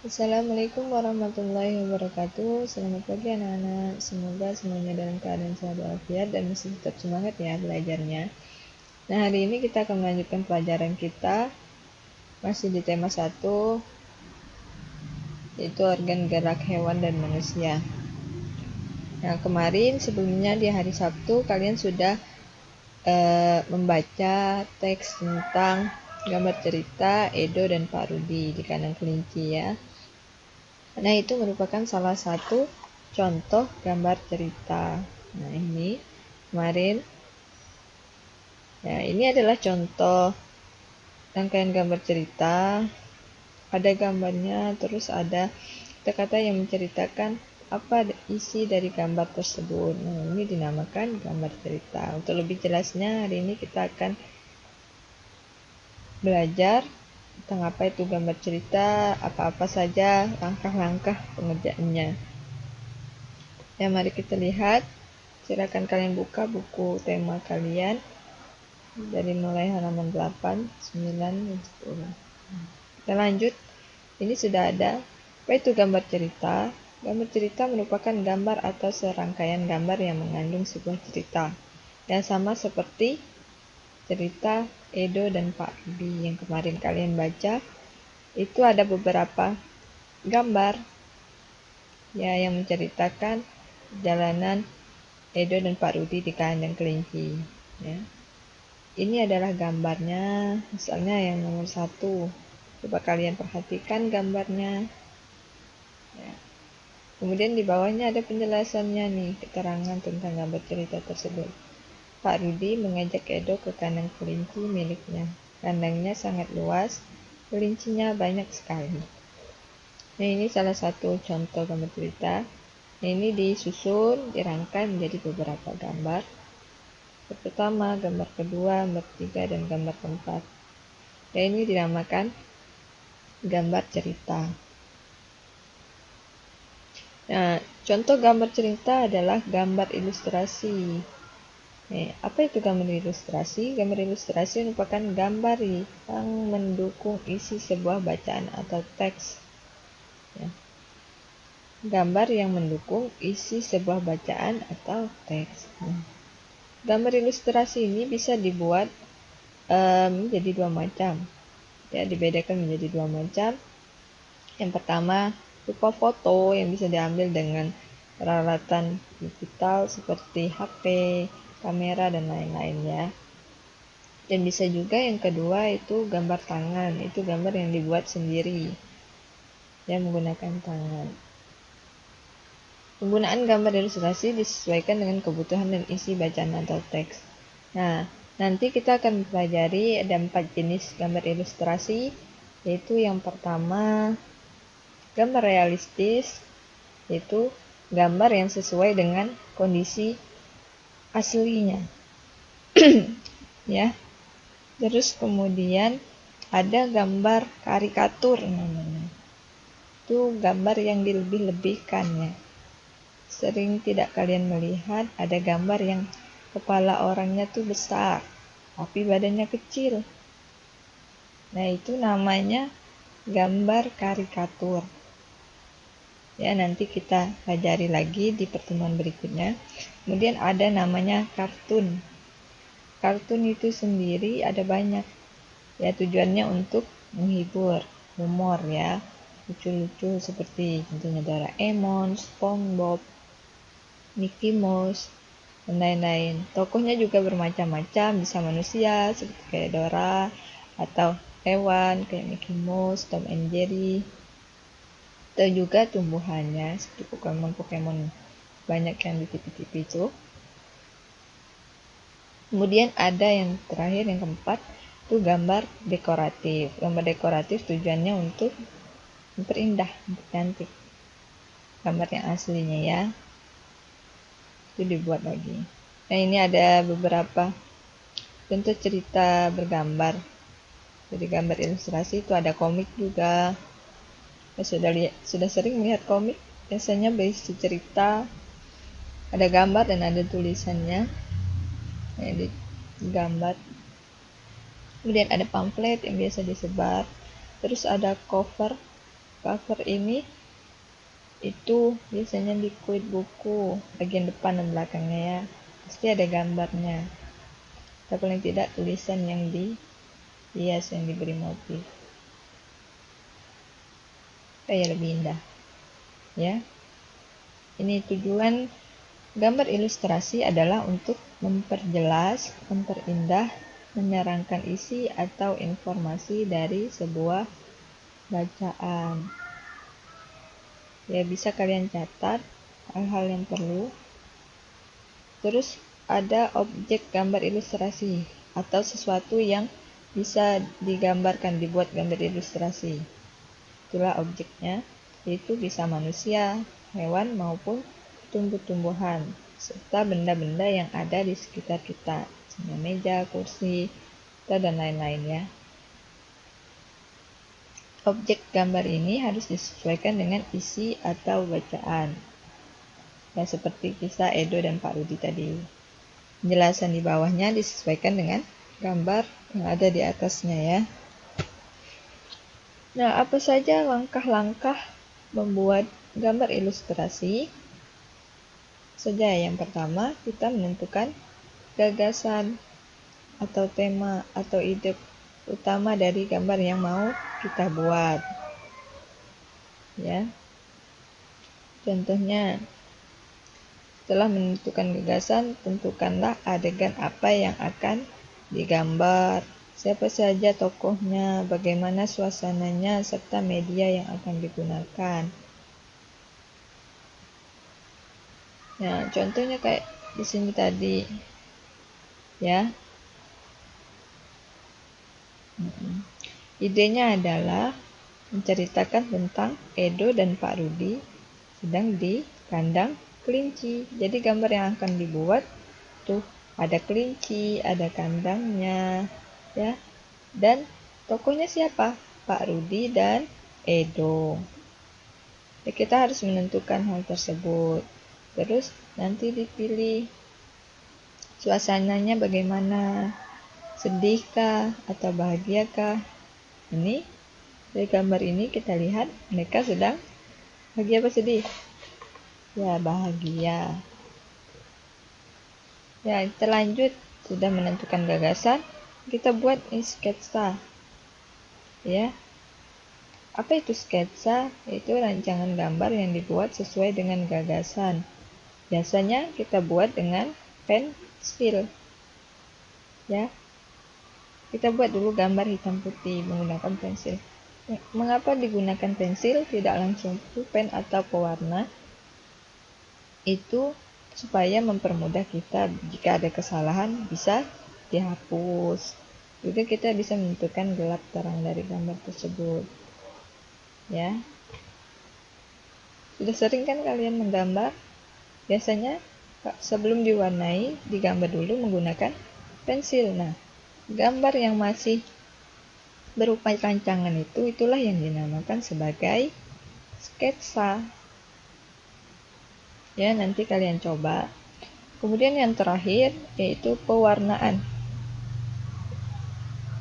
Assalamualaikum warahmatullahi wabarakatuh. Selamat pagi anak-anak. Semoga semuanya dalam keadaan sehat walafiat dan masih tetap semangat ya belajarnya. Nah, hari ini kita akan melanjutkan pelajaran kita masih di tema 1, yaitu organ gerak hewan dan manusia. Nah, kemarin sebelumnya di hari Sabtu kalian sudah membaca teks tentang gambar cerita Edo dan Pak Rudi di kandang kelinci ya. Nah, itu merupakan salah satu contoh gambar cerita. Nah, ini kemarin. Ya, ini adalah contoh rangkaian gambar cerita. Ada gambarnya, terus ada kata-kata yang menceritakan apa isi dari gambar tersebut. Nah, ini dinamakan gambar cerita. Untuk lebih jelasnya, hari ini kita akan belajar tentang apa itu gambar cerita, apa-apa saja langkah-langkah pengerjaannya. Ya, mari kita lihat. Silakan kalian buka buku tema kalian dari mulai halaman 8, 9, dan 10. Kita lanjut. Ini sudah ada. Apa itu gambar cerita? Gambar cerita merupakan gambar atau serangkaian gambar yang mengandung sebuah cerita. Dan sama seperti cerita Edo dan Pak Rudi yang kemarin kalian baca, itu ada beberapa gambar ya yang menceritakan perjalanan Edo dan Pak Rudi di kandang kelinci. Ya. Ini adalah gambarnya, misalnya yang nomor 1. Coba kalian perhatikan gambarnya. Ya. Kemudian di bawahnya ada penjelasannya nih, keterangan tentang gambar cerita tersebut. Pak Rudi mengajak Edo ke kandang kelinci miliknya. Kandangnya sangat luas, kelincinya banyak sekali. Nah, ini salah satu contoh gambar cerita. Nah, ini disusun, dirangkai menjadi beberapa gambar. Gambar pertama, gambar kedua, gambar ketiga, dan gambar keempat. Dan ini dinamakan gambar cerita. Nah, contoh gambar cerita adalah gambar ilustrasi. Apa itu gambar ilustrasi? Gambar ilustrasi merupakan gambar yang mendukung isi sebuah bacaan atau teks. Ya. Gambar yang mendukung isi sebuah bacaan atau teks. Gambar ilustrasi ini bisa dibuat menjadi dua macam. Ya, dibedakan menjadi dua macam. Yang pertama, berupa foto yang bisa diambil dengan peralatan digital seperti HP, kamera, dan lain-lain ya. Dan bisa juga yang kedua itu gambar tangan, itu gambar yang dibuat sendiri yang menggunakan tangan. Penggunaan gambar ilustrasi disesuaikan dengan kebutuhan dan isi bacaan atau teks. Nah, nanti kita akan mempelajari ada 4 jenis gambar ilustrasi, yaitu yang pertama gambar realistis, yaitu gambar yang sesuai dengan kondisi aslinya. Ya. Terus kemudian ada gambar karikatur namanya. Itu gambar yang dilebih-lebihkan ya. Sering tidak kalian melihat ada gambar yang kepala orangnya tuh besar, tapi badannya kecil. Nah, itu namanya gambar karikatur. Ya, nanti kita pelajari lagi di pertemuan berikutnya. Kemudian ada namanya kartun. Kartun itu sendiri ada banyak. Ya, tujuannya untuk menghibur, humor ya. Lucu-lucu seperti contohnya Doraemon, SpongeBob, Mickey Mouse, dan lain-lain. Tokohnya juga bermacam-macam, bisa manusia seperti kayak Dora, atau hewan kayak Mickey Mouse, Tom and Jerry, atau juga tumbuhannya seperti Pokemon banyak yang di TV-TV itu. Kemudian ada yang terakhir, yang keempat, itu gambar dekoratif. Gambar dekoratif tujuannya untuk memperindah, mempercantik gambar yang aslinya ya. Itu dibuat lagi. Nah, ini ada beberapa contoh cerita bergambar. Jadi gambar ilustrasi itu ada komik juga. Sudah sering melihat komik? Biasanya berisi cerita, ada gambar dan ada tulisannya. Nah, ini gambar. Kemudian ada pamflet yang biasa disebar. Terus ada cover Cover ini itu biasanya di kulit buku bagian depan dan belakangnya ya, pasti ada gambarnya atau paling tidak tulisan yang dihias, yang diberi motif kayak lebih indah ya. Ini tujuan gambar ilustrasi adalah untuk memperjelas, memperindah, menerangkan isi atau informasi dari sebuah bacaan. Ya, bisa kalian catat hal-hal yang perlu. Terus ada objek gambar ilustrasi atau sesuatu yang bisa digambarkan, dibuat gambar ilustrasi. Itulah objeknya, yaitu bisa manusia, hewan maupun tumbuh-tumbuhan, serta benda-benda yang ada di sekitar kita, misalnya meja, kursi, dan lain-lain ya. Objek gambar ini harus disesuaikan dengan isi atau bacaan. Ya, seperti kisah Edo dan Pak Rudi tadi. Penjelasan di bawahnya disesuaikan dengan gambar yang ada di atasnya ya. Nah, apa saja langkah-langkah membuat gambar ilustrasi? Saja yang pertama, kita menentukan gagasan atau tema atau ide utama dari gambar yang mau kita buat. Ya. Contohnya, setelah menentukan gagasan, tentukanlah adegan apa yang akan digambar. Siapa saja tokohnya, bagaimana suasananya, serta media yang akan digunakan. Nah, contohnya kayak di sini tadi, ya. Idenya adalah menceritakan tentang Edo dan Pak Rudi sedang di kandang kelinci. Jadi gambar yang akan dibuat tuh ada kelinci, ada kandangnya, ya. Dan tokohnya siapa? Pak Rudi dan Edo. Ya, kita harus menentukan hal tersebut. Terus nanti dipilih suasananya bagaimana, sedihkah atau bahagiakah. Ini dari gambar ini kita lihat mereka sedang bahagia apa sedih? Ya, bahagia. Ya, kita lanjut. Sudah menentukan gagasan, kita buat sketsa. Ya. Apa itu sketsa? Itu rancangan gambar yang dibuat sesuai dengan gagasan. Biasanya kita buat dengan pensil. Ya. Kita buat dulu gambar hitam putih menggunakan pensil. Mengapa digunakan pensil, tidak langsung pulpen atau pewarna? Itu supaya mempermudah kita jika ada kesalahan bisa dihapus. Juga kita bisa menentukan gelap terang dari gambar tersebut. Ya. Sudah sering kan kalian menggambar? Biasanya sebelum diwarnai, digambar dulu menggunakan pensil. Nah, gambar yang masih berupa rancangan itulah yang dinamakan sebagai sketsa. Ya, nanti kalian coba. Kemudian yang terakhir yaitu pewarnaan.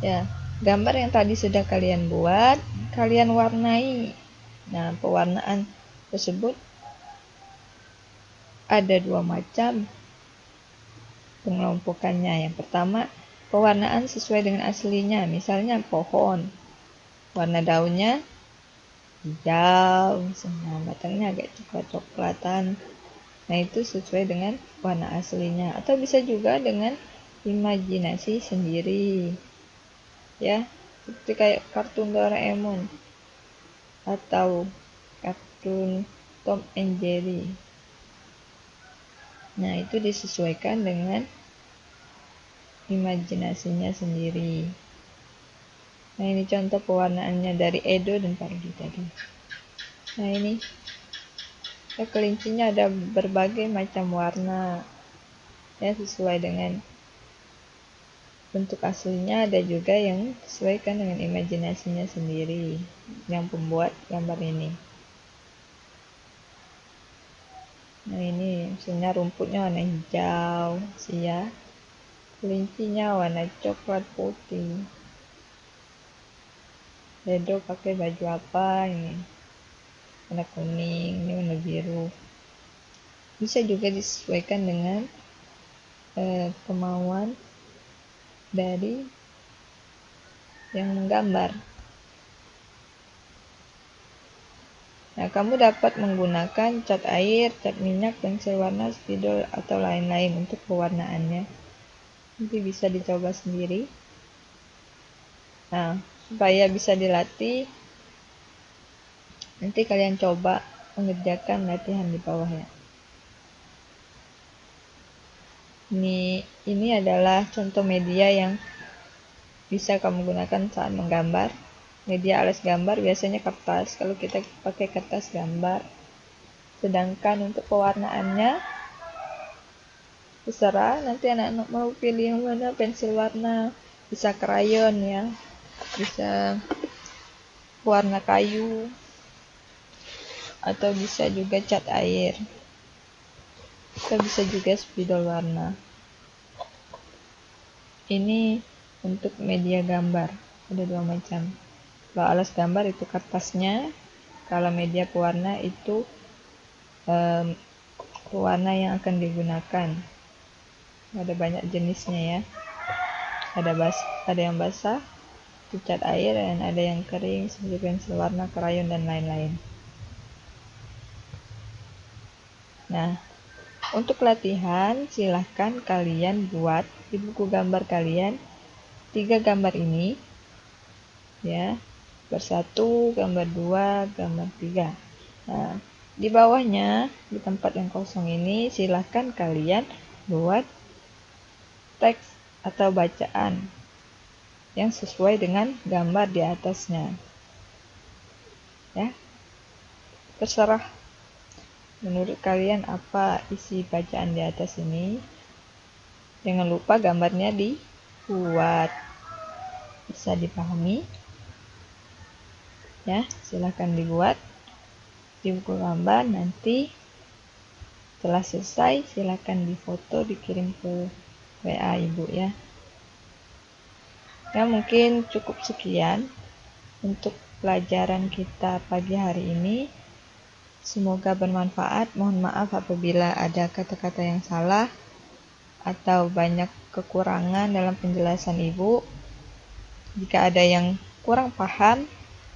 Ya, gambar yang tadi sudah kalian buat, kalian warnai. Nah, pewarnaan tersebut ada dua macam pengelompokannya. Yang pertama, pewarnaan sesuai dengan aslinya. Misalnya pohon, warna daunnya hijau, misalnya batangnya agak coklat-coklatan. Nah, itu sesuai dengan warna aslinya. Atau bisa juga dengan imajinasi sendiri. Ya, seperti kayak kartun Doraemon atau kartun Tom and Jerry. Nah, itu disesuaikan dengan imajinasinya sendiri. Nah, ini contoh pewarnaannya dari Edo dan Pak Rudi tadi. Nah, ini ya, kelincinya ada berbagai macam warna, ya, sesuai dengan bentuk aslinya. Ada juga yang disesuaikan dengan imajinasinya sendiri yang pembuat gambar ini. Nah, ini misalnya rumputnya warna hijau, ya. Kelincinya warna coklat putih. Edo pakai baju apa ini? warna kuning, ini warna biru. Bisa juga disesuaikan dengan kemauan dari yang menggambar. Nah, kamu dapat menggunakan cat air, cat minyak, pensil warna, spidol, atau lain-lain untuk pewarnaannya. Nanti bisa dicoba sendiri. Nah, supaya bisa dilatih, nanti kalian coba mengerjakan latihan di bawah ya. Ini adalah contoh media yang bisa kamu gunakan saat menggambar. Media alas gambar biasanya kertas, kalau kita pakai kertas gambar. Sedangkan untuk pewarnaannya, terserah nanti anak-anak mau pilih yang mana, pensil warna, bisa krayon ya, bisa warna kayu, atau bisa juga cat air, atau bisa juga spidol warna. Ini untuk media gambar, ada 2 macam. Kalau alas gambar itu kertasnya, kalau media pewarna itu pewarna yang akan digunakan. Ada banyak jenisnya ya. Ada yang basah, itu cat air, dan ada yang kering seperti pensil warna, krayon, dan lain-lain. Nah, untuk latihan silahkan kalian buat di buku gambar kalian 3 gambar ini ya, bersatu, gambar 2, gambar 3. Nah, di bawahnya, di tempat yang kosong ini, silahkan kalian buat teks atau bacaan yang sesuai dengan gambar di atasnya. Ya, terserah menurut kalian apa isi bacaan di atas ini. Jangan lupa gambarnya dibuat, bisa dipahami. Ya, silahkan dibuat di buku gambar. Nanti setelah selesai silahkan difoto, dikirim ke WA ibu ya. Ya, mungkin cukup sekian untuk pelajaran kita pagi hari ini. Semoga bermanfaat. Mohon maaf apabila ada kata-kata yang salah atau banyak kekurangan dalam penjelasan ibu. Jika ada yang kurang paham,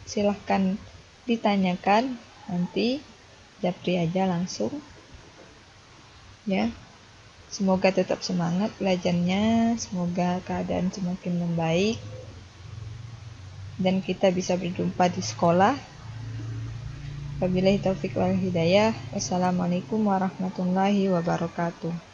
silahkan ditanyakan, nanti japri aja langsung ya. Semoga tetap semangat belajarnya, semoga keadaan semakin membaik dan kita bisa berjumpa di sekolah. Wabillahi taufiq wal hidayah. Wassalamualaikum warahmatullahi wabarakatuh.